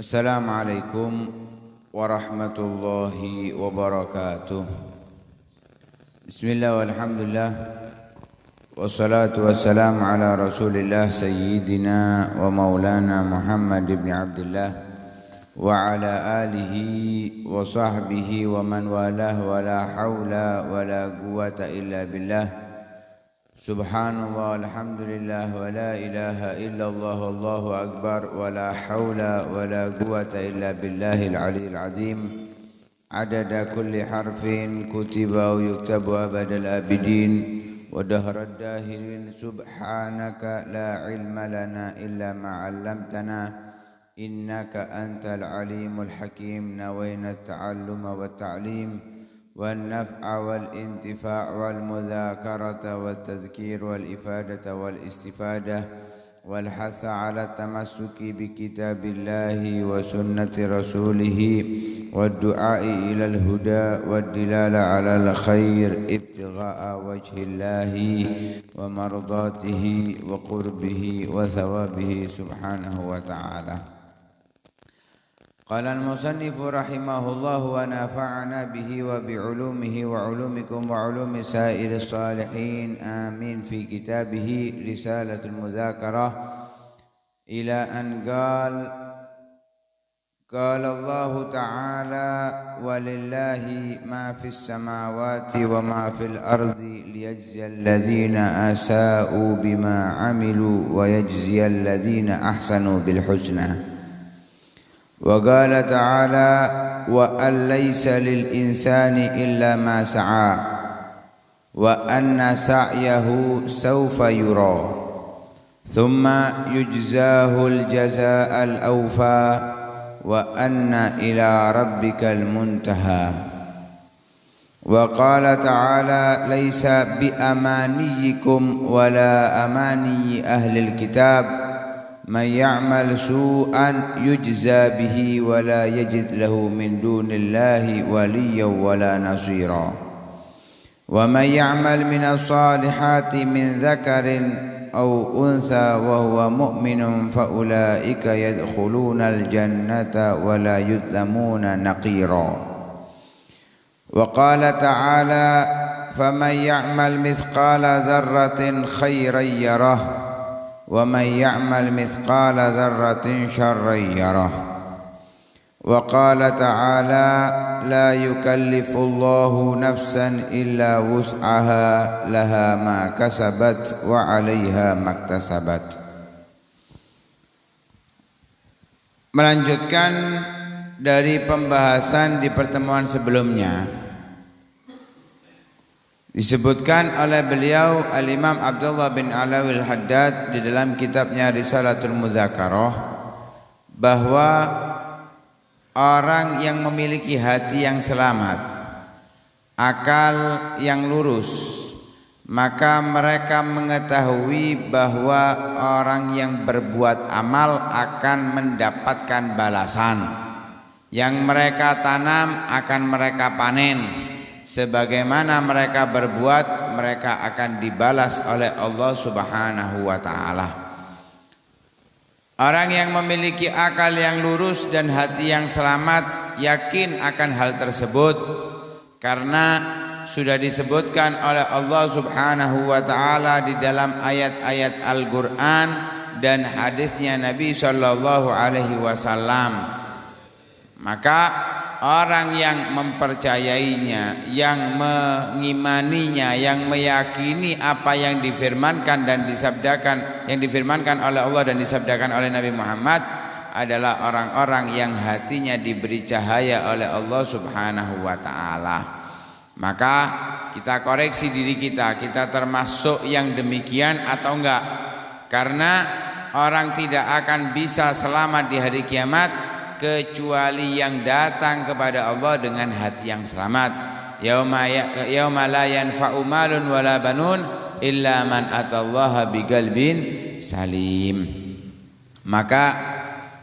Assalamualaikum warahmatullahi wabarakatuh. Bismillah walhamdulillah wassalatu wassalamu ala rasulillah sayyidina wa maulana Muhammad ibn Abdullah wa ala alihi wa sahbihi wa man walah wa la hawla wa la quwata illa billah. Subhanallah, alhamdulillah, wa la ilaha illallah, wallahu akbar, wa la hawla wa la quwata illa billahil aliyyil azim. Adada kulli harfin kutiba wa yuktabu abadal abidin wa dahrad dahilin. Subhanaka la ilma lana illa ma 'allamtana innaka antal alimul hakim. Nawayna at-ta'alluma wa at-ta'lim والنفع والانتفاع والمذاكرة والتذكير والإفادة والاستفادة والحث على التمسك بكتاب الله وسنة رسوله والدعاء إلى الهدى والدلالة على الخير ابتغاء وجه الله ومرضاته وقربه وثوابه سبحانه وتعالى. قال المصنف رحمه الله ونفعنا به وبعلومه وعلومكم وعلوم سائر الصالحين آمين. في كتابه رسالة المذاكرة إلى أن قال الله تعالى ولله ما في السماوات وما في الأرض ليجزي الذين أساءوا بما عملوا ويجزي الذين أحسنوا بالحسنى. وقال تعالى وأن ليس للإنسان إلا ما سعى وأن سعيه سوف يرى ثم يجزاه الجزاء الأوفى وأن إلى ربك المنتهى. وقال تعالى ليس بأمانيكم ولا أماني أهل الكتاب من يعمل سوءا يجزى به ولا يجد له من دون الله وليا ولا نصيرا. ومن يعمل من الصالحات من ذكر أو أنثى وهو مؤمن فأولئك يدخلون الجنة ولا يظلمون نقيرا. وقال تعالى فمن يعمل مثقال ذرة خيرا يره ومن يعمل مثقال ذرة شرا يره. وقال تعالى لا يكلف الله نفسا إلا وسعها لها ما كسبت وعليها ما اكتسبت. Melanjutkan dari pembahasan di pertemuan sebelumnya, disebutkan oleh beliau Al-Imam Abdullah bin Alawil Haddad di dalam kitabnya Risalatul Mudzakarah bahwa orang yang memiliki hati yang selamat, akal yang lurus, maka mereka mengetahui bahwa orang yang berbuat amal akan mendapatkan balasan. Yang mereka tanam akan mereka panen. Sebagaimana mereka berbuat, mereka akan dibalas oleh Allah Subhanahu wa ta'ala. Orang yang memiliki akal yang lurus dan hati yang selamat yakin akan hal tersebut, karena sudah disebutkan oleh Allah Subhanahu wa ta'ala di dalam ayat-ayat Al-Quran dan hadisnya Nabi sallallahu alaihi wasallam. Maka orang yang mempercayainya, yang mengimaninya, yang meyakini apa yang difirmankan dan disabdakan, yang difirmankan oleh Allah dan disabdakan oleh Nabi Muhammad adalah orang-orang yang hatinya diberi cahaya oleh Allah Subhanahu wa ta'ala. Maka kita koreksi diri kita termasuk yang demikian atau enggak. Karena orang tidak akan bisa selamat di hari kiamat kecuali yang datang kepada Allah dengan hati yang selamat. Yauma la yanfa'u malun wala banun illa man atallaha biqalbin salim. Maka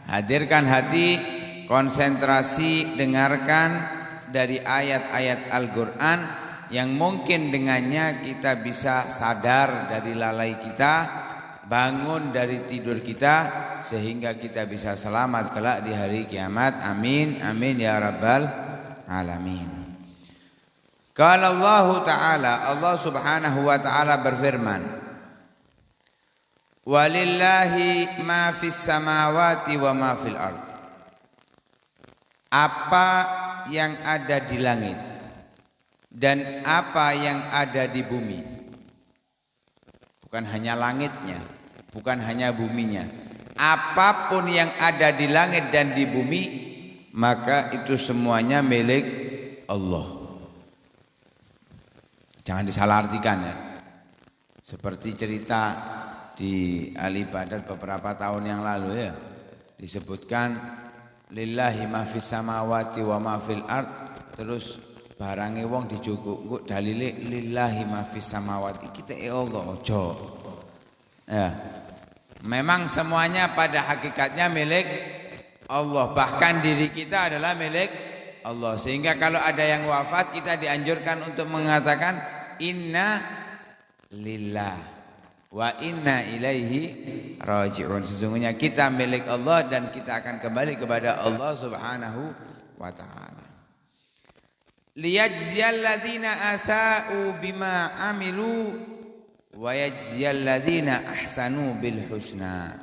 hadirkan hati, konsentrasi, dengarkan dari ayat-ayat Al-Quran yang mungkin dengannya kita bisa sadar dari lalai kita bangun dari tidur kita sehingga kita bisa selamat kelak di hari kiamat. Amin amin ya rabbal alamin. Qala Allah Ta'ala, Allah Subhanahu wa taala berfirman, walillahi ma fis samawati wa ma fil ard. Apa yang ada di langit dan apa yang ada di bumi. Bukan hanya langitnya, bukan hanya buminya. Apapun yang ada di langit dan di bumi, maka itu semuanya milik Allah. Jangan disalahartikan ya. Seperti cerita di Al-Ibadat beberapa tahun yang lalu ya, disebutkan lillahi ma fis samawati wa ma fil ard, terus barange wong dijukuk engko dalile lillahi ma fis samawati, kita Allah ojo. Ya. Memang semuanya pada hakikatnya milik Allah, bahkan diri kita adalah milik Allah. Sehingga kalau ada yang wafat kita dianjurkan untuk mengatakan inna lillah wa inna ilaihi raji'un. Sesungguhnya kita milik Allah dan kita akan kembali kepada Allah Subhanahu wa taala. Liyajziyal ladzina asa'u bima amilu wa yajziyal ladzina ahsanu bil husna.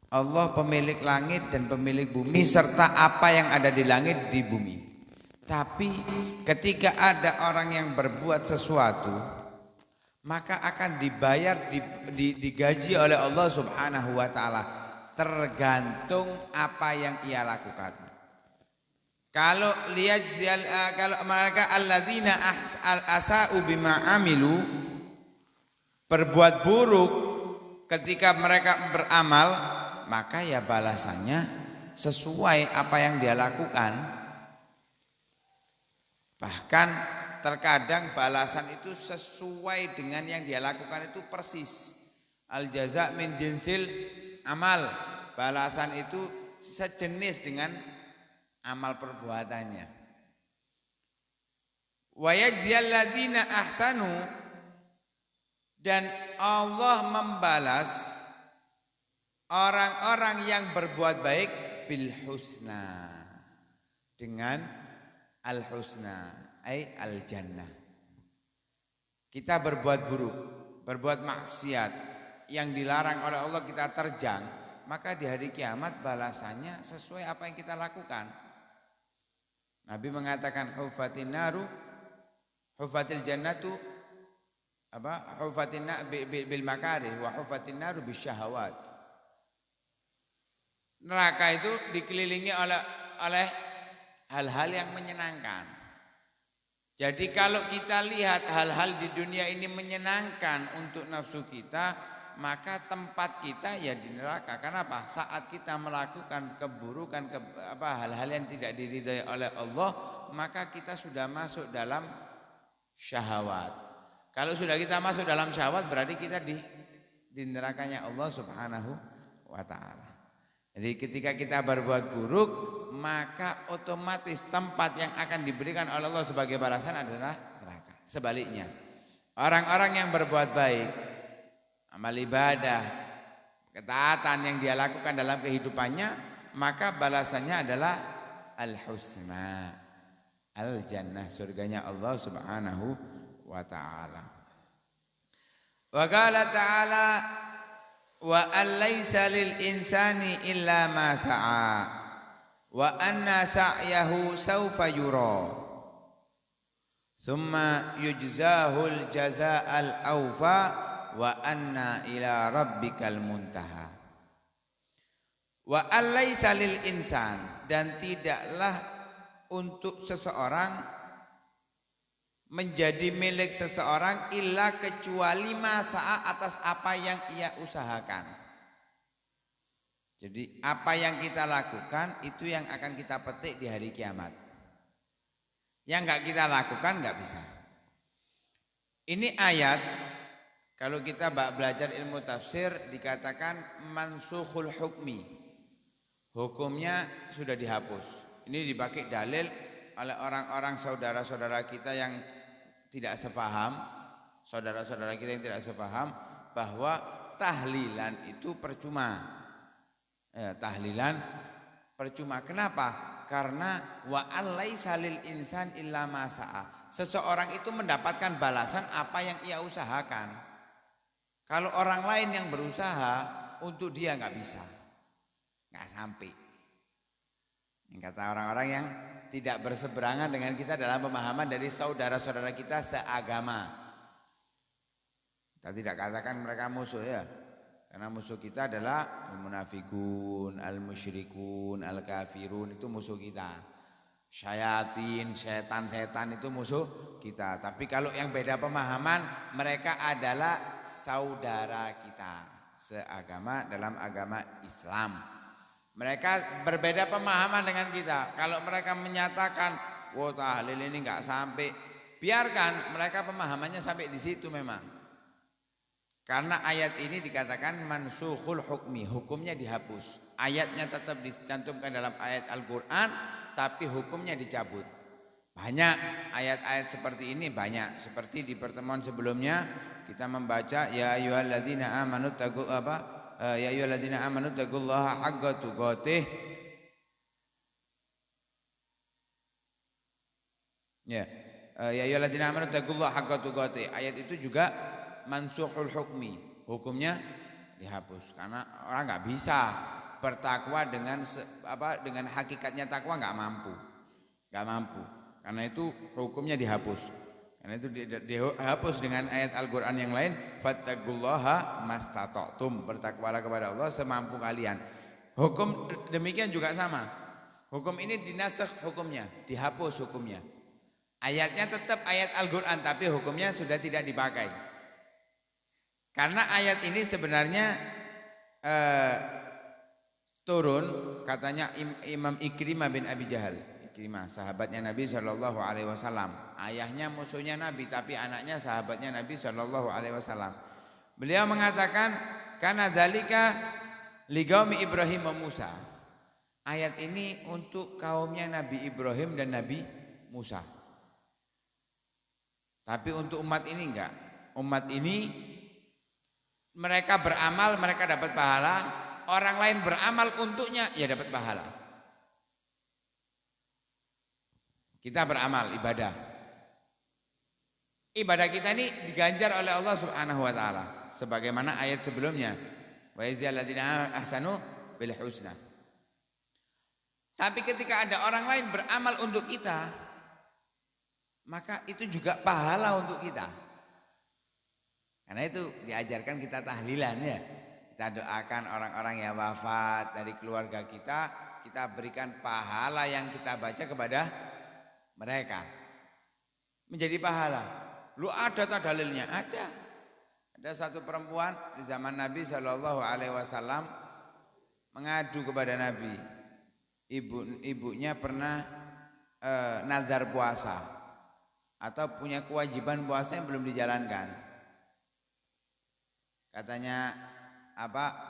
Allah pemilik langit dan pemilik bumi serta apa yang ada di langit di bumi. Tapi ketika ada orang yang berbuat sesuatu, maka akan dibayar, digaji oleh Allah Subhanahu wa taala tergantung apa yang ia lakukan. Kalau kalau mereka alladzina asa'u bima amilu, berbuat buruk ketika mereka beramal, maka ya balasannya sesuai apa yang dia lakukan. Bahkan terkadang balasan itu sesuai dengan yang dia lakukan itu persis. Al jaza min jinsil amal. Balasan itu sejenis dengan amal perbuatannya. Wa yajziyal ladzina ahsanu, dan Allah membalas orang-orang yang berbuat baik bil husna, dengan al husna ay al jannah. Kita berbuat buruk, berbuat maksiat yang dilarang oleh Allah kita terjang, maka di hari kiamat balasannya sesuai apa yang kita lakukan. Nabi mengatakan hufatin naru hufatil jannatu hufatin bil makarih wa hufatin naru bisyahawat. Neraka itu dikelilingi oleh hal-hal yang menyenangkan. Jadi kalau kita lihat hal-hal di dunia ini menyenangkan untuk nafsu kita, maka tempat kita ya di neraka. Kenapa? Saat kita melakukan keburukan, hal-hal yang tidak diridhai oleh Allah, maka kita sudah masuk dalam syahwat. Kalau sudah kita masuk dalam syahwat, berarti kita di nerakanya Allah Subhanahu wa taala. Jadi ketika kita berbuat buruk, maka otomatis tempat yang akan diberikan oleh Allah sebagai balasan adalah neraka. Sebaliknya, orang-orang yang berbuat baik, amal ibadah, ketaatan yang dia lakukan dalam kehidupannya, maka balasannya adalah al-husna, al-jannah, surganya Allah Subhanahu wa ta'ala. Wa qala ta'ala wa an laisa lil insani illa ma sa'a wa anna sa'yahu sawfa yura thumma yujzahul jazaa'al awfa wa anna ila rabbikal muntaha. Wa alaysa lil insan, dan tidaklah untuk seseorang menjadi milik seseorang illa kecuali masa'a, atas apa yang ia usahakan. Jadi apa yang kita lakukan itu yang akan kita petik di hari kiamat. Yang enggak kita lakukan enggak bisa. Ini ayat, kalau kita belajar ilmu tafsir dikatakan mansukhul hukmi. Hukumnya sudah dihapus. Ini dipakai dalil oleh orang-orang saudara-saudara kita yang tidak sepaham, saudara-saudara kita yang tidak sepaham, bahwa tahlilan itu percuma. Tahlilan percuma. Kenapa? Karena wa alaisa lil insan illa ma sa'a. Seseorang itu mendapatkan balasan apa yang ia usahakan. Kalau orang lain yang berusaha, untuk dia nggak bisa, nggak sampai. Yang kata orang-orang yang tidak berseberangan dengan kita dalam pemahaman dari saudara-saudara kita seagama. Kita tidak katakan mereka musuh ya, karena musuh kita adalah al-munafikun, al-musyrikun, al-kafirun, itu musuh kita. Syayatin, setan-setan itu musuh kita. Tapi kalau yang beda pemahaman, mereka adalah saudara kita seagama dalam agama Islam. Mereka berbeda pemahaman dengan kita. Kalau mereka menyatakan, wah tahlil ini nggak sampai, biarkan mereka pemahamannya sampai di situ memang. Karena ayat ini dikatakan mansukhul hukmi, hukumnya dihapus. Ayatnya tetap dicantumkan dalam ayat Al-Quran, tapi hukumnya dicabut. Banyak ayat-ayat seperti ini, banyak. Seperti di pertemuan sebelumnya kita membaca ya ayyuhalladzina amanu taqullaha haqqa tuqatih. Ya ayyuhalladzina amanu taqullaha haqqa tuqatih. Ayat itu juga mansukhul hukmi, hukumnya dihapus karena orang nggak bisa bertakwa dengan dengan hakikatnya takwa, nggak mampu, karena itu hukumnya dihapus. Karena itu dihapus dengan ayat Al-Quran yang lain, fattaqullaha mastata'tum, bertakwalah kepada Allah semampu kalian. Hukum demikian juga sama, hukum ini dinasakh, hukumnya dihapus, hukumnya ayatnya tetap ayat Al-Quran tapi hukumnya sudah tidak dipakai. Karena ayat ini sebenarnya turun, katanya Imam Ikrimah bin Abi Jahal. Ikrimah sahabatnya Nabi SAW. Ayahnya musuhnya Nabi tapi anaknya sahabatnya Nabi SAW. Beliau mengatakan karena dzalika liqaumi Ibrahim wa Musa. Ayat ini untuk kaumnya Nabi Ibrahim dan Nabi Musa. Tapi untuk umat ini enggak. Umat ini mereka beramal, mereka dapat pahala. Orang lain beramal untuknya, ya dapat pahala. Kita beramal, ibadah. Ibadah kita ini diganjar oleh Allah Subhanahu wa taala sebagaimana ayat sebelumnya. Wa yazil ladzina ahsanu bil husna. Tapi ketika ada orang lain beramal untuk kita, maka itu juga pahala untuk kita. Karena itu diajarkan kita tahlilan ya. Kita doakan orang-orang yang wafat dari keluarga kita, kita berikan pahala yang kita baca kepada mereka. Menjadi pahala. Lu ada tak dalilnya? Ada. Ada satu perempuan di zaman Nabi SAW mengadu kepada Nabi. Ibunya pernah nazar puasa atau punya kewajiban puasa yang belum dijalankan. Katanya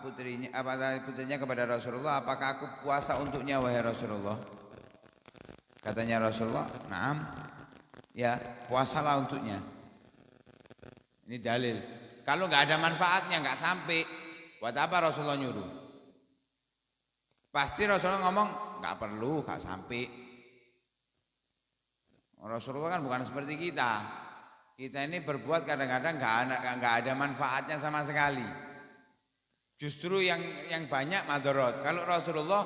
putrinya kepada Rasulullah, apakah aku puasa untuknya wahai Rasulullah? Katanya Rasulullah, "Na'am." Ya, puasalah untuknya. Ini dalil. Kalau nggak ada manfaatnya, nggak sampai, buat apa Rasulullah nyuruh? Pasti Rasulullah ngomong nggak perlu, nggak sampai. Rasulullah kan bukan seperti kita. Kita ini berbuat kadang-kadang nggak ada manfaatnya sama sekali. Justru yang banyak madorot. Kalau Rasulullah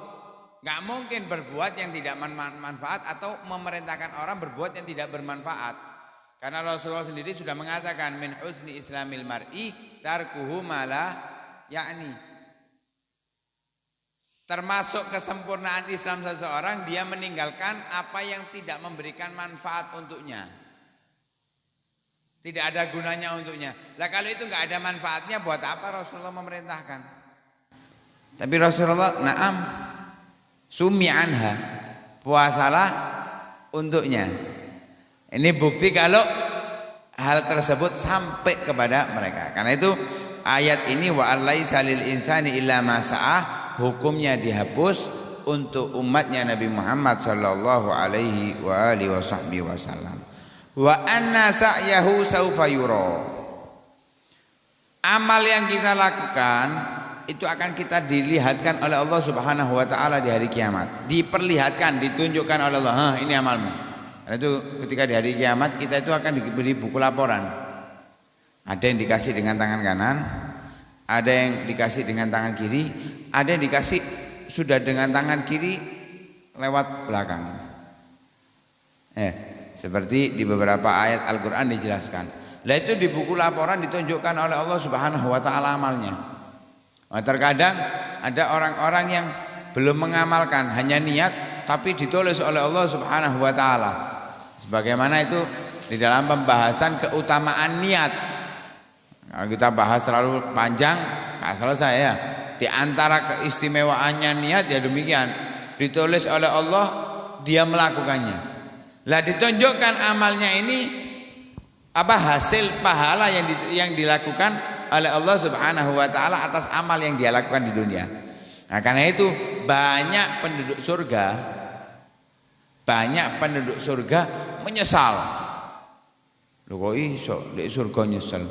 nggak mungkin berbuat yang tidak manfaat atau memerintahkan orang berbuat yang tidak bermanfaat. Karena Rasulullah sendiri sudah mengatakan min husni islamil mar'i tarkuhu mala yakni. Termasuk kesempurnaan Islam seseorang, dia meninggalkan apa yang tidak memberikan manfaat untuknya. Tidak ada gunanya untuknya. Lah kalau itu nggak ada manfaatnya, buat apa Rasulullah memerintahkan? Tapi Rasulullah, na'am, sumi anha, puasalah untuknya. Ini bukti kalau hal tersebut sampai kepada mereka. Karena itu ayat ini wa alaisa lil insani illa ma sa'ah, hukumnya dihapus untuk umatnya Nabi Muhammad sallallahu alaihi wa alihi wasallam. Wa anna sa'yahu saufa yura. Amal yang kita lakukan itu akan kita dilihatkan oleh Allah Subhanahu wa taala di hari kiamat. Diperlihatkan, ditunjukkan oleh Allah, ini amalmu. Karena itu ketika di hari kiamat kita itu akan diberi buku laporan. Ada yang dikasih dengan tangan kanan, ada yang dikasih dengan tangan kiri, ada yang dikasih sudah dengan tangan kiri lewat belakang. Seperti di beberapa ayat Al-Qur'an dijelaskan. Lah itu di buku laporan ditunjukkan oleh Allah Subhanahu wa taala amalnya. Terkadang ada orang-orang yang belum mengamalkan, hanya niat tapi ditulis oleh Allah Subhanahu wa taala. Sebagaimana itu di dalam pembahasan keutamaan niat. Kalau kita bahas terlalu panjang, enggak selesai ya. Di antara keistimewaannya niat ya demikian, ditulis oleh Allah, dia melakukannya. Lah ditunjukkan amalnya ini apa hasil pahala yang dilakukan oleh Allah Subhanahu wa taala atas amal yang dia lakukan di dunia. Nah, karena itu banyak penduduk surga menyesal. Lho kok iso di surga nyesel?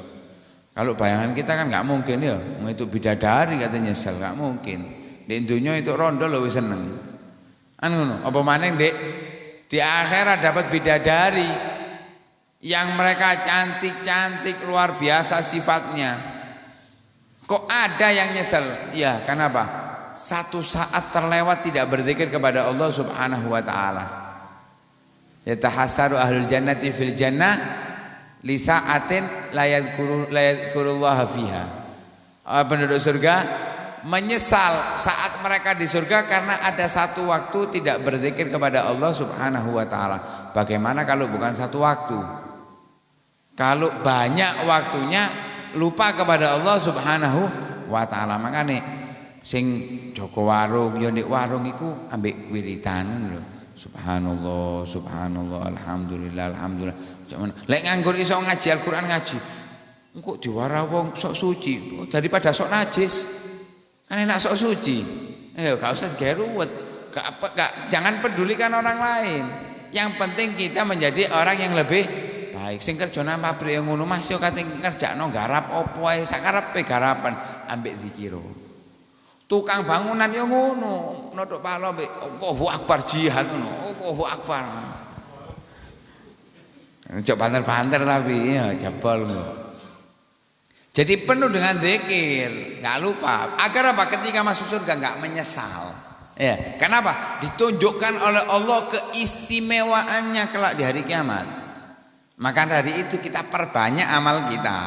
Kalau bayangan kita kan nggak mungkin ya, itu bidadari katanya nyesel, nggak mungkin. Di dunia itu rondo lho wis seneng. Ngono, apa maneh Dek? Di akhirat dapat bidadari yang mereka cantik-cantik luar biasa sifatnya. Kok ada yang nyesel? Ya, kenapa? Satu saat terlewat tidak berzikir kepada Allah Subhanahu wa taala. Yatahassaru ahlul jannati fil jannah li sa'atin la yadhkurullaha fiha. Penduduk surga menyesal saat mereka di surga karena ada satu waktu tidak berzikir kepada Allah Subhanahu wa taala. Bagaimana kalau bukan satu waktu? Kalau banyak waktunya lupa kepada Allah Subhanahu wa taala. Makane sing jaga warung ya nek warung iku ambek wiridan lho. Subhanallah, subhanallah, alhamdulillah, alhamdulillah. Lek nganggur iso ngaji Al-Qur'an ngaji. Engko diwara wong sok suci daripada sok najis. Kan enak sok suci. Gak usah digawe ruwet. Jangan pedulikan orang lain. Yang penting kita menjadi orang yang lebih baik. Sing kerja nang pabrik ngono Mas yo kate ngerjakno garap opo ae sakarepe garapan ambek zikiro. Tukang bangunan yo ngono, nutuk pala ambek Allahu Akbar jihad ngono. Allahu Akbar. Cok banter-banter tapi ya jebol ngono. Jadi penuh dengan zikir, enggak lupa. Agar apa? Ketika masuk surga enggak menyesal. Ya, kenapa? Ditunjukkan oleh Allah keistimewaannya kelak di hari kiamat. Maka dari itu kita perbanyak amal kita.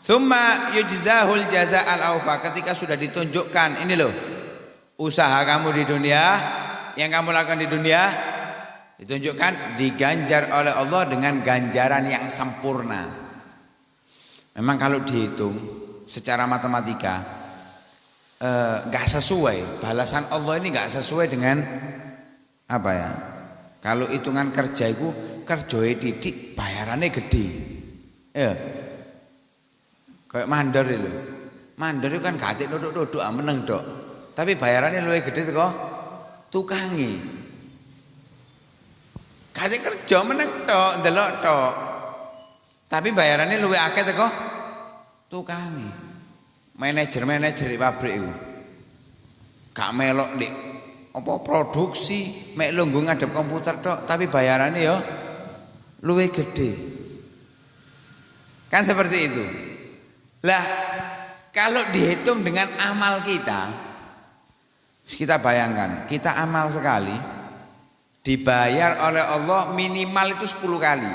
Tsumma yujzahul jazaa'al awfa. Ketika sudah ditunjukkan ini loh, usaha kamu di dunia, yang kamu lakukan di dunia ditunjukkan, diganjar oleh Allah dengan ganjaran yang sempurna. Memang kalau dihitung secara matematika enggak sesuai, balasan Allah ini enggak sesuai dengan apa ya? Kalau hitungan kerja itu kerjoe titik bayarannya gede. Ya. Kayak mandor itu. Mandor itu kan gatik duduk-duduk meneng dok. Tapi bayarannya luwih gede kok tukangi. Gatik kerja meneng dok, ndelok dok. Tapi bayarannya luwih akeh kok tukangi. Manajer di pabrik itu. Gak melok dik apa produksi mek lungguh ngadep komputer tok, tapi bayarannya ya luwih gede. Kan seperti itu. Lah kalau dihitung dengan amal kita bayangkan, kita amal sekali dibayar oleh Allah minimal itu 10 kali.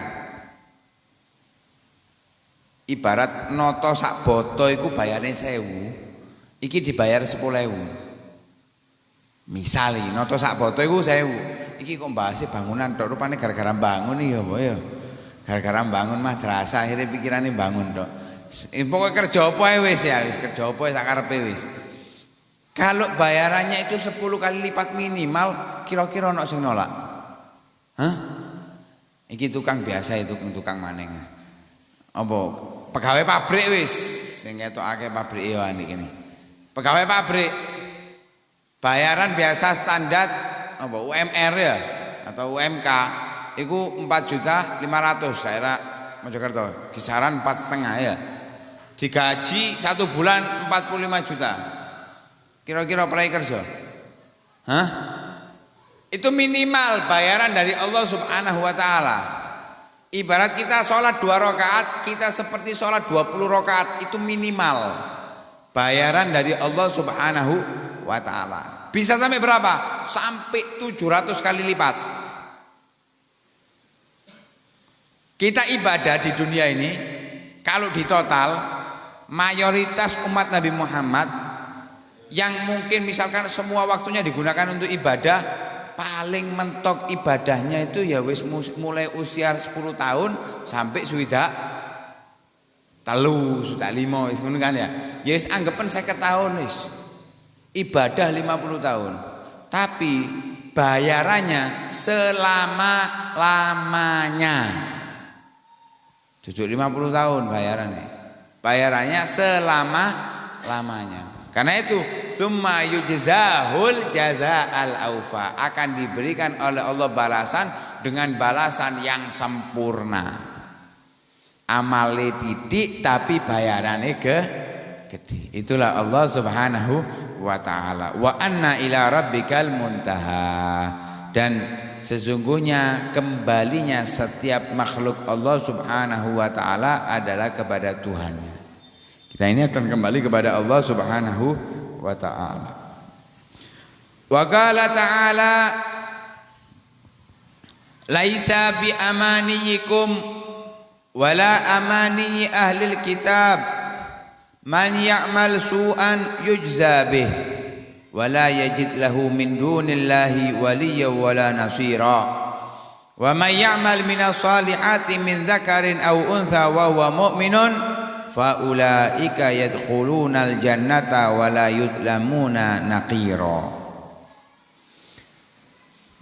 Ibarat noto sak boto iku bayarnya 1000, iki dibayar 10.000. Misali noto sak boto iku 1000. Iki kok bahasnya bangunan tok, rupane gara-gara bangun iki ya, ya. Gara-gara bangun madrasah akhirnya pikirannya bangun tok. Pokoknya kerja apa wis ya, wis kerja apa sak karepe wis. Kalau bayarannya itu 10 kali lipat minimal, kira-kira ono sing nolak. Hah? Iki tukang biasa itu, tukang maning. Apa pegawai pabrik wis sing ketokake pabrik yo iki. Pegawai pabrik bayaran biasa standar apa UMR ya atau UMK itu 4.500.000 daerah Mojokerto, kisaran 4,5 ya. Digaji 1 bulan 45 juta. Kira-kira pernah kerja? Hah? Itu minimal bayaran dari Allah Subhanahu wa taala. Ibarat kita sholat 2 rakaat, kita seperti sholat 20 rakaat, itu minimal bayaran dari Allah Subhanahu wa taala. Bisa sampai berapa? Sampai 700 kali lipat. Kita ibadah di dunia ini kalau di total mayoritas umat Nabi Muhammad yang mungkin misalkan semua waktunya digunakan untuk ibadah, paling mentok ibadahnya itu ya wis mulai usia 10 tahun sampai sudah 3, sudah 5 wis ngono kan ya. Ya wis anggapan 50 tahun wis. Ibadah 50 tahun. Tapi bayarannya selama-lamanya. Jujur 50 tahun bayarannya. Bayarannya selama-lamanya. Karena itu summa yujzahul jazaa'al aufa, akan diberikan oleh Allah balasan dengan balasan yang sempurna. Amale titik tapi bayarannya gede. Itulah Allah Subhanahu wa taala. Wa anna ila rabbikal muntaha. Dan sesungguhnya kembalinya setiap makhluk Allah Subhanahu wa taala adalah kepada Tuhannya. Kita ini akan kembali kepada Allah Subhanahu wa taala. Wa qala ta'ala laisa bi amaniyikum wala amani ahlil kitab man ya'mal su'an yujza bih wala yajid lahu min dunillahi waliyya wala nasira wa man ya'mal minas salihati min dzakarin aw untha wa huwa mu'minun fa ulaika yadkhulunal jannata wa la yudlamuna naqira.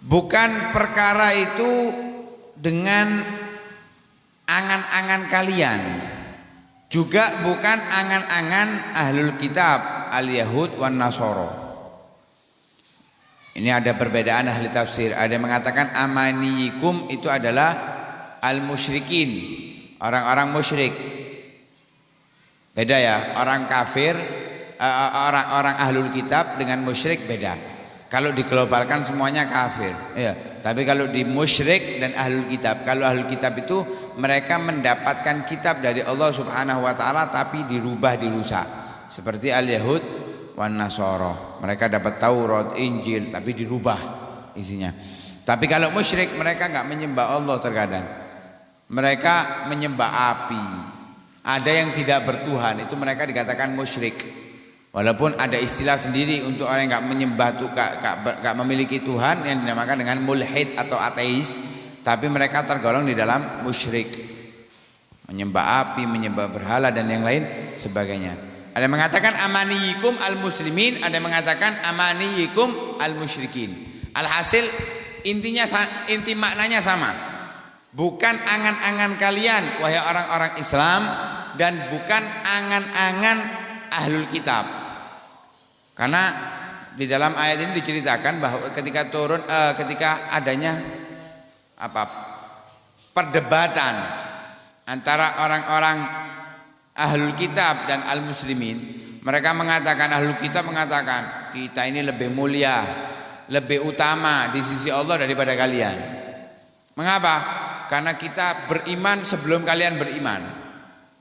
Bukan perkara itu dengan angan-angan kalian, juga bukan angan-angan ahlul kitab al-yahud wan nasara. Ini ada perbedaan ahli tafsir. Ada yang mengatakan amaniyikum itu adalah al-musyrikin, orang-orang musyrik. Beda ya, orang kafir, orang-orang ahlul kitab dengan musyrik beda. Kalau diglobalkan semuanya kafir, ya. Tapi kalau di musyrik dan ahlul kitab, kalau ahlul kitab itu mereka mendapatkan kitab dari Allah Subhanahu wa taala tapi dirubah, dirusak. Seperti al-yahud wan nasara. Mereka dapat Taurat, Injil tapi dirubah isinya. Tapi kalau musyrik mereka enggak menyembah Allah terkadang. Mereka menyembah api. Ada yang tidak bertuhan, itu mereka dikatakan musyrik. Walaupun ada istilah sendiri untuk orang yang enggak menyembah, enggak memiliki Tuhan, yang dinamakan dengan mulhid atau ateis, tapi mereka tergolong di dalam musyrik. Menyembah api, menyembah berhala dan yang lain sebagainya. Ada yang mengatakan amaniyikum al-muslimin, ada yang mengatakan amaniyikum al-musyrikin. Alhasil inti maknanya sama. Bukan angan-angan kalian wahai orang-orang Islam, dan bukan angan-angan ahlul kitab. Karena di dalam ayat ini diceritakan bahwa ketika adanya perdebatan antara orang-orang ahlul kitab dan al-muslimin, mereka mengatakan, ahlul kitab mengatakan kita ini lebih mulia, lebih utama di sisi Allah daripada kalian. Mengapa? Karena kita beriman sebelum kalian beriman.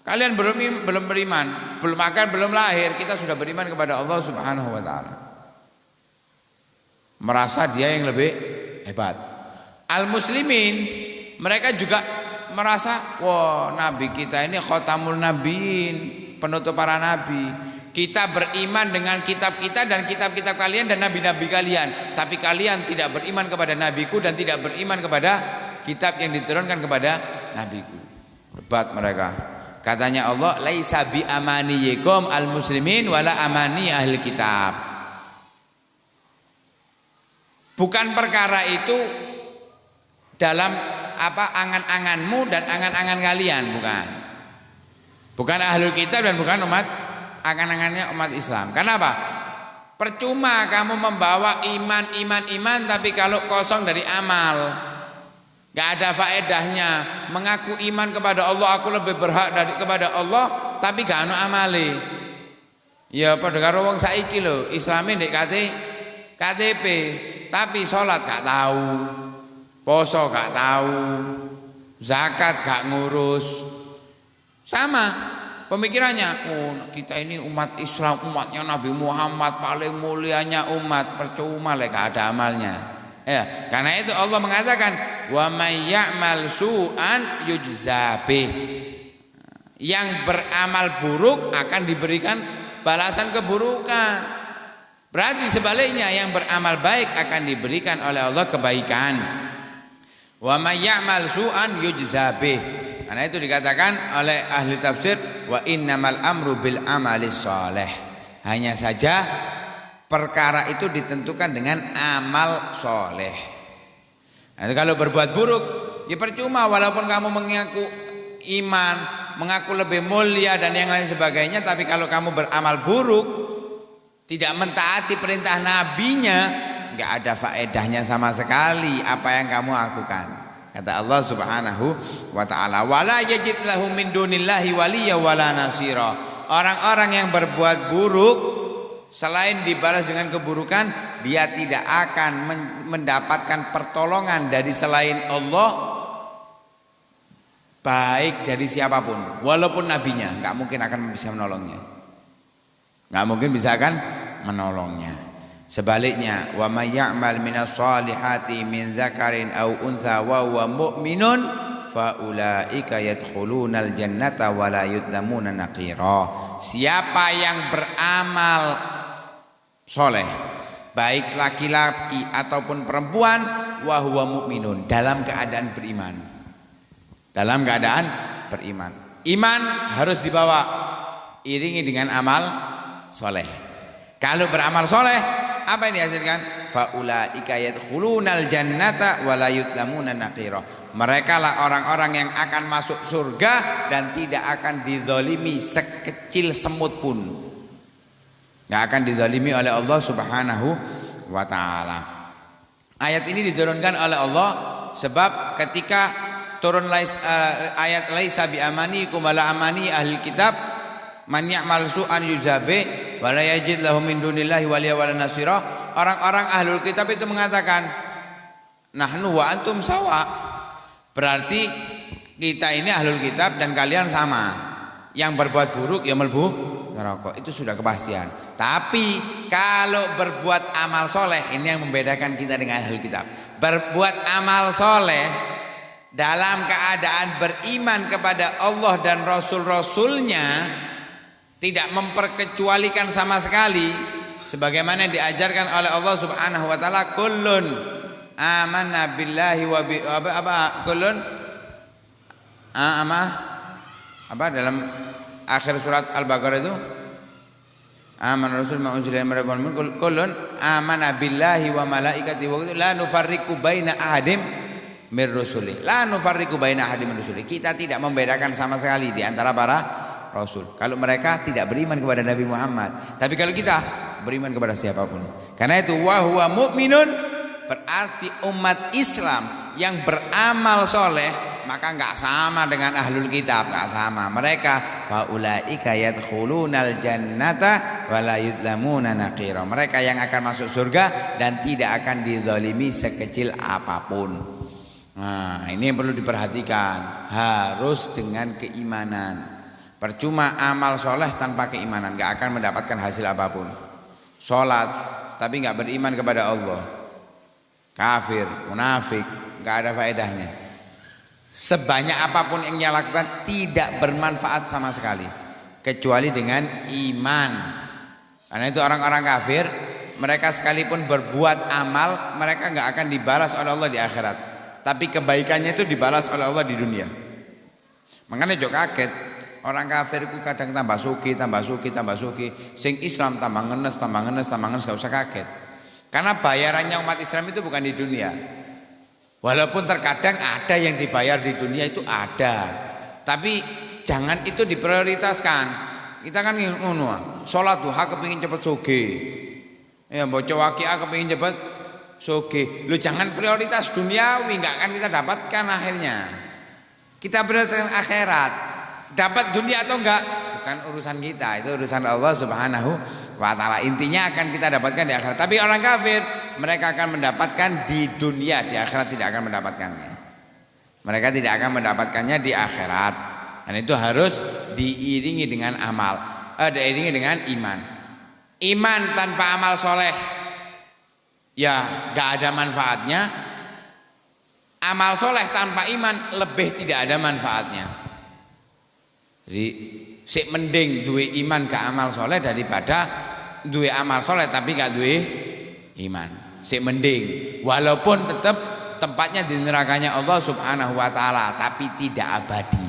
Kalian belum beriman, belum makan, belum lahir, kita sudah beriman kepada Allah Subhanahu wa taala. Merasa dia yang lebih hebat. Al-muslimin mereka juga merasa, wah, nabi kita ini khotamul nabiin, penutup para nabi. Kita beriman dengan kitab kita dan kitab-kitab kalian dan nabi-nabi kalian, tapi kalian tidak beriman kepada nabiku dan tidak beriman kepada kitab yang diturunkan kepada nabiku. Debat mereka. Katanya Allah, laisa bi amaniyikum al-muslimin wala amani ahli kitab. Bukan perkara itu dalam angan-anganmu dan angan-angan kalian, bukan. Bukan ahlul kitab dan bukan angan-angannya umat Islam. Kenapa? Percuma kamu membawa iman tapi kalau kosong dari amal, gak ada faedahnya. Mengaku iman kepada Allah, aku lebih berhak kepada Allah, tapi gak ono amale. Ya padha karo wong saiki lho, Islame ndek KTP, tapi salat gak tahu, poso gak tahu, zakat gak ngurus. Sama pemikirannya, oh kita ini umat Islam, umatnya Nabi Muhammad, paling mulianya umat, percuma lek gak ada amalnya. Ya, karena itu Allah mengatakan wa may ya'mal su'an yujza bih. Yang beramal buruk akan diberikan balasan keburukan. Berarti sebaliknya yang beramal baik akan diberikan oleh Allah kebaikan. Wa may ya'mal su'an yujza bih. Karena itu dikatakan oleh ahli tafsir wa innamal amru bil amali shalih. Hanya saja perkara itu ditentukan dengan amal soleh. Nah, kalau berbuat buruk, ya percuma walaupun kamu mengaku iman, mengaku lebih mulia dan yang lain sebagainya, tapi kalau kamu beramal buruk, tidak mentaati perintah nabinya, nggak ada faedahnya sama sekali apa yang kamu lakukan. Kata Allah Subhanahu wa taala, "Wala yajid lahum min dunillahi waliyya wala nasira." Orang-orang yang berbuat buruk selain dibalas dengan keburukan, dia tidak akan mendapatkan pertolongan dari selain Allah, baik dari siapapun, walaupun nabinya, nggak mungkin akan bisa menolongnya. Nggak mungkin bisa akan menolongnya. Sebaliknya, wa may ya'mal minas solihati min dzakarin aw untha wa huwa mu'minun fa ulaika yadkhulunal jannata wa la yudlamuna naqira. Siapa yang beramal soleh, baik laki-laki ataupun perempuan, wa huwa mu'minun, dalam keadaan beriman. Dalam keadaan beriman. Iman harus dibawa iringi dengan amal soleh. Kalau beramal soleh, apa yang dihasilkan? Faulaika yadkhulunal jannata wa la yudlamuna naqira. Mereka lah orang-orang yang akan masuk surga dan tidak akan dizalimi sekecil semut pun. Nggak akan dizalimi oleh Allah Subhanahu wa taala. Ayat ini diturunkan oleh Allah sebab ketika turun ayat laisa bi amanikum wala amani ahli kitab man ya'mal su'an yujzabe wa la yajid lahum min dunillahi waliya wala nasira. Orang-orang ahlul kitab itu mengatakan nahnu wa antum sawa. Berarti kita ini ahlul kitab dan kalian sama. Yang berbuat buruk ya mlebu neraka. Itu sudah kepastian. Tapi kalau berbuat amal soleh, ini yang membedakan kita dengan ahlul kitab. Berbuat amal soleh dalam keadaan beriman kepada Allah dan Rasul-Rasulnya, tidak memperkecualikan sama sekali, sebagaimana diajarkan oleh Allah Subhanahu wa taala, kullun amanna billahi wa bi kullun dalam akhir surat Al-Baqarah itu aman rasul ma unzila ilaihim kullun amana billahi wa malaikatihi wa la nufarriqu baina ahadim mir rusuli. La nufarriqu baina ahadim mir rusuli. Kita tidak membedakan sama sekali di antara para rasul. Kalau mereka tidak beriman kepada Nabi Muhammad, tapi kalau kita beriman kepada siapapun. Karena itu wa huwa mu'minun, berarti umat Islam yang beramal soleh maka enggak sama dengan ahlul kitab, enggak sama. Mereka faulaika yadkhulunal jannata wa la yudlamuna naqira. Mereka yang akan masuk surga dan tidak akan dizalimi sekecil apapun. Nah, ini yang perlu diperhatikan, harus dengan keimanan. Percuma amal soleh tanpa keimanan, gak akan mendapatkan hasil apapun. Sholat tapi gak beriman kepada Allah, kafir, munafik, gak ada faedahnya. Sebanyak apapun yang dia lakukan tidak bermanfaat sama sekali, kecuali dengan iman. Karena itu orang-orang kafir, mereka sekalipun berbuat amal, mereka gak akan dibalas oleh Allah di akhirat, tapi kebaikannya itu dibalas oleh Allah di dunia. Makanya jok kaget, orang kafir itu kadang tambah suki, sing Islam tambah ngenes, gak usah kaget. Karena bayarannya umat Islam itu bukan di dunia. Walaupun terkadang ada yang dibayar di dunia, itu ada, tapi jangan itu diprioritaskan. Kita kan ngono, sholat duha kepingin cepet soge, ya baca waqiah kepingin cepet soge. Lu jangan prioritas duniawi, nggak akan kita dapatkan akhirnya. Kita prioritaskan akhirat. Dapat dunia atau enggak bukan urusan kita, itu urusan Allah Subhanahu wa taala. Intinya akan kita dapatkan di akhirat. Tapi orang kafir mereka akan mendapatkan di dunia, di akhirat tidak akan mendapatkannya. Mereka tidak akan mendapatkannya di akhirat. Dan itu harus diiringi dengan amal, diiringi dengan iman. Iman tanpa amal soleh ya gak ada manfaatnya. Amal soleh tanpa iman lebih tidak ada manfaatnya. Jadi sik mending duwe iman gak amal soleh daripada duwe amal soleh tapi gak duwe iman. Sik mending walaupun tetap tempatnya di nerakanya Allah Subhanahu wa taala tapi tidak abadi.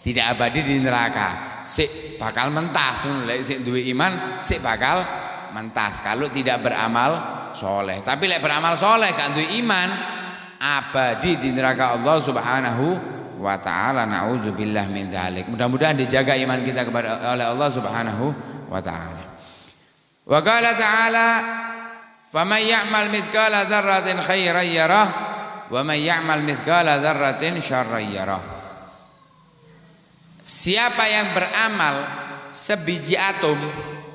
Tidak abadi di neraka. Sik bakal mentas lek sik duwe iman sik bakal mentas kalau tidak beramal soleh. Tapi lek beramal soleh gak duwe iman abadi di neraka Allah Subhanahu wa taala. Nauzubillah min dzalik. Mudah-mudahan dijaga iman kita kepada oleh Allah Subhanahu wa taala. Wa qala ta'ala faman ya'mal mithqala dzarratin khairan yarah wa man ya'mal mithqala dzarratin syarran yarah. Siapa yang beramal sebiji atom,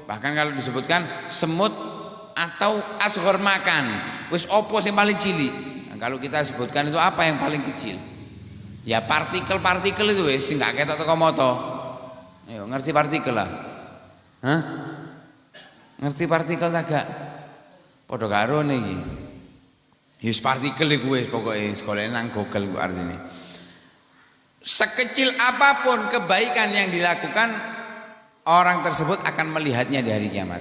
bahkan kalau disebutkan semut atau asghar makan, wis opo sing paling cilik. Nah, kalau kita sebutkan itu apa yang paling kecil? Ya partikel-partikel itu wis sing gak ketok teko mata. Ayo ngerti partikel lah. Hah? Ngerti partikel ta gak? Padha karo niki. Wis partikel iku wis pokoke sekolah nang Google ku artine. Sekecil apapun kebaikan yang dilakukan, orang tersebut akan melihatnya di hari kiamat.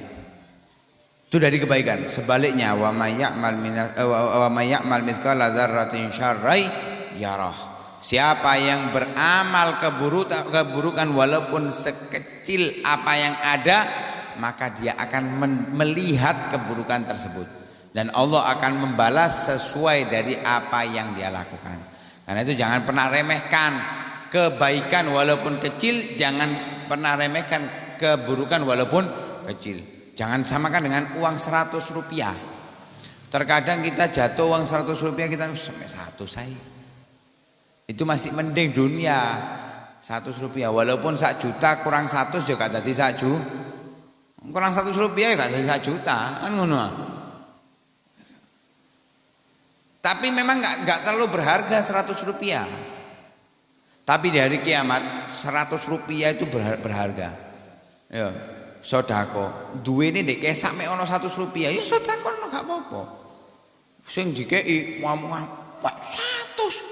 Itu dari kebaikan. Sebaliknya wa may ya'mal mithqala dzarratin syarran yarah. Siapa yang beramal keburukan walaupun sekecil apa yang ada, maka dia akan melihat keburukan tersebut dan Allah akan membalas sesuai dari apa yang dia lakukan. Karena itu jangan pernah remehkan kebaikan walaupun kecil, jangan pernah remehkan keburukan walaupun kecil. Jangan samakan dengan uang 100 rupiah. Terkadang kita jatuh uang 100 rupiah kita sampai 100 saya. Itu masih mending dunia 100 rupiah. Walaupun 1 juta kurang 100 ya gak jadi 1 juta. Kurang 100 rupiah ya gak jadi 1 juta. Kan ngono. Tapi memang gak terlalu berharga 100 rupiah. Tapi di hari kiamat 100 rupiah itu berharga. Ya, sodako. Duwe ini dek kesak mek ono 100 rupiah. Ya sodako gak apa-apa. Sing dikei ngomong 100.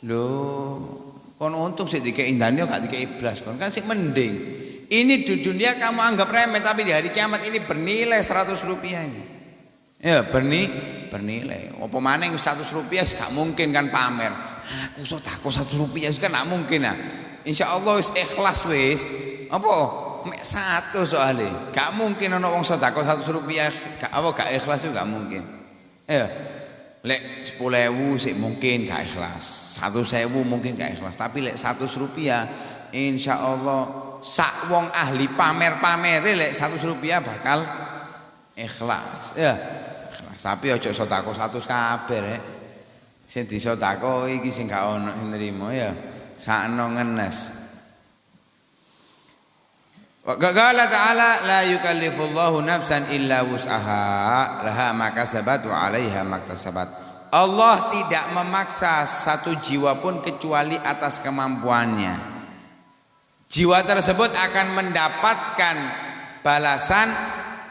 Loh, kon untung sik dikei ndane gak dikei blas kon kan sik mending. Ini di dunia kamu anggap remeh tapi di hari kiamat ini bernilai 100 rupiah ini. Ya bernilai. Apa maneh 100 rupiah gak mungkin kan pamer. Aku sedekah 100 rupiah kan gak mungkin nah. Insyaallah wis ikhlas wis. Apa? Mek 100 soalnya. Gak mungkin ana wong sedekah 100 rupiah gak ikhlas itu gak mungkin. Ya. Lek 10.000 sik mungkin gak ikhlas. 100.000 mungkin gak ikhlas. Tapi lek 100 rupiah insyaallah sak wong ahli pamer-pamere lek 100 rupiah bakal ikhlas. Ya. Tapi aja sedekah 100 kabeh rek. Sing disedekah iki sing gak ono sing nrimo ya. Sakno ngenes. Wa qala ta'ala la yukallifullahu nafsan illa wus'aha laha ma kasabat wa 'alaiha maktasabat. Allah tidak memaksa satu jiwa pun kecuali atas kemampuannya. Jiwa tersebut akan mendapatkan balasan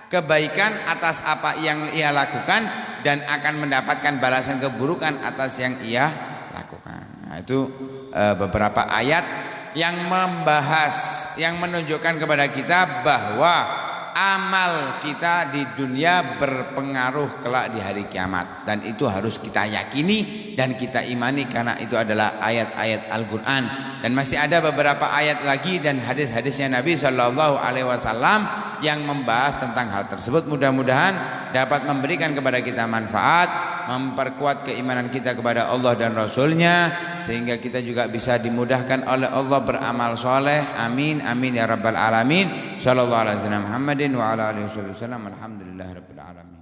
kebaikan atas apa yang ia lakukan dan akan mendapatkan balasan keburukan atas yang ia lakukan. Nah, itu beberapa ayat yang membahas, yang menunjukkan kepada kita bahwa amal kita di dunia berpengaruh kelak di hari kiamat dan itu harus kita yakini dan kita imani karena itu adalah ayat-ayat Al-Qur'an. Dan masih ada beberapa ayat lagi dan hadis-hadisnya Nabi Shallallahu Alaihi Wasallam yang membahas tentang hal tersebut. Mudah-mudahan dapat memberikan kepada kita manfaat, memperkuat keimanan kita kepada Allah dan Rasulnya, sehingga kita juga bisa dimudahkan oleh Allah beramal soleh. Amin amin ya rabbal alamin. Sallallahu alaihi wasallam Muhammadin wa ala alihi wasallam. Alhamdulillah rabbil alamin.